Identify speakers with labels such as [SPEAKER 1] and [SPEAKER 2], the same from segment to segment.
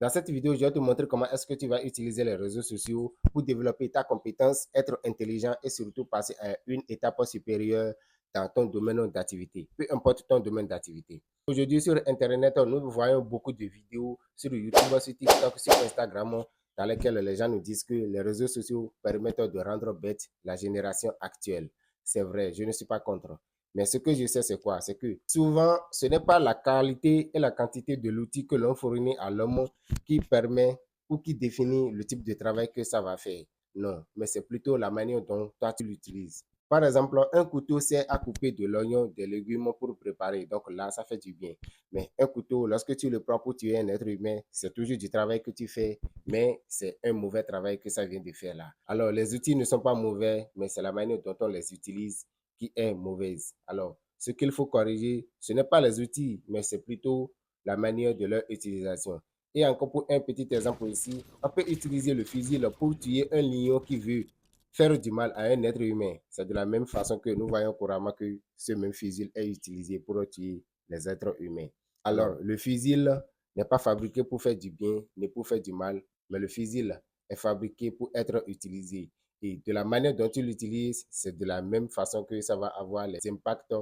[SPEAKER 1] Dans cette vidéo, je vais te montrer comment est-ce que tu vas utiliser les réseaux sociaux pour développer ta compétence, être intelligent et surtout passer à une étape supérieure dans ton domaine d'activité, peu importe ton domaine d'activité. Aujourd'hui, sur Internet, nous voyons beaucoup de vidéos sur YouTube, sur TikTok, sur Instagram, dans lesquelles les gens nous disent que les réseaux sociaux permettent de rendre bête la génération actuelle. C'est vrai, je ne suis pas contre. Mais ce que je sais, c'est quoi? C'est que souvent, ce n'est pas la qualité et la quantité de l'outil que l'on fournit à l'homme qui permet ou qui définit le type de travail que ça va faire. Non, mais c'est plutôt la manière dont toi tu l'utilises. Par exemple, un couteau sert à couper de l'oignon, des légumes pour préparer. Donc là, ça fait du bien. Mais un couteau, lorsque tu le prends pour tuer un être humain, c'est toujours du travail que tu fais, mais c'est un mauvais travail que ça vient de faire là. Alors, les outils ne sont pas mauvais, mais c'est la manière dont on les utilise qui est mauvaise. Alors, ce qu'il faut corriger, ce n'est pas les outils, mais c'est plutôt la manière de leur utilisation. Et encore pour un petit exemple ici, on peut utiliser le fusil pour tuer un lion qui veut faire du mal à un être humain. C'est de la même façon que nous voyons couramment que ce même fusil est utilisé pour tuer les êtres humains. Alors, le fusil n'est pas fabriqué pour faire du bien ni pour faire du mal, mais le fusil est fabriqué pour être utilisé. Et de la manière dont tu l'utilises, c'est de la même façon que ça va avoir les impacts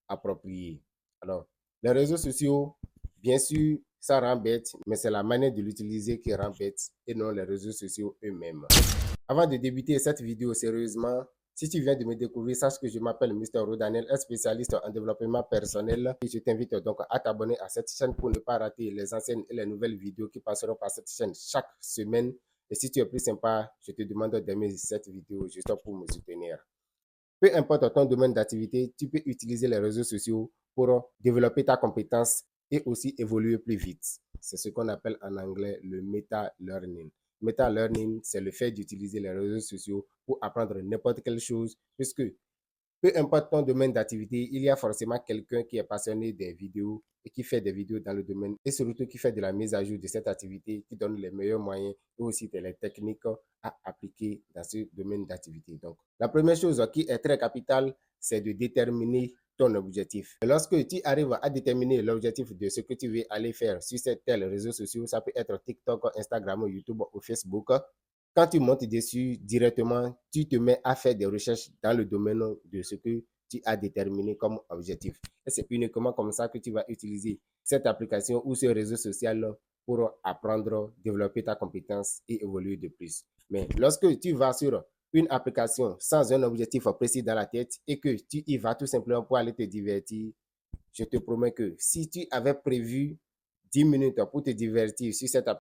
[SPEAKER 1] appropriés. Alors, les réseaux sociaux, bien sûr, ça rend bête, mais c'est la manière de l'utiliser qui rend bête et non les réseaux sociaux eux-mêmes. Avant de débuter cette vidéo sérieusement, si tu viens de me découvrir, sache que je m'appelle Mr. Rodaniel, un spécialiste en développement personnel. Et je t'invite donc à t'abonner à cette chaîne pour ne pas rater les anciennes et les nouvelles vidéos qui passeront par cette chaîne chaque semaine. Et si tu es plus sympa, je te demande d'aimer cette vidéo juste pour me soutenir. Peu importe ton domaine d'activité, tu peux utiliser les réseaux sociaux pour développer ta compétence et aussi évoluer plus vite. C'est ce qu'on appelle en anglais le meta-learning. Meta-learning, c'est le fait d'utiliser les réseaux sociaux pour apprendre n'importe quelle chose, puisque peu importe ton domaine d'activité, il y a forcément quelqu'un qui est passionné des vidéos et qui fait des vidéos dans le domaine et surtout qui fait de la mise à jour de cette activité, qui donne les meilleurs moyens et aussi les techniques à appliquer dans ce domaine d'activité. Donc, la première chose qui est très capitale, c'est de déterminer ton objectif. Et lorsque tu arrives à déterminer l'objectif de ce que tu veux aller faire sur ces tels réseaux sociaux, ça peut être TikTok, Instagram, YouTube ou Facebook. Quand tu montes dessus directement, tu te mets à faire des recherches dans le domaine de ce que tu as déterminé comme objectif. Et c'est uniquement comme ça que tu vas utiliser cette application ou ce réseau social pour apprendre, développer ta compétence et évoluer de plus. Mais lorsque tu vas sur une application sans un objectif précis dans la tête et que tu y vas tout simplement pour aller te divertir, je te promets que si tu avais prévu 10 minutes pour te divertir sur cette application,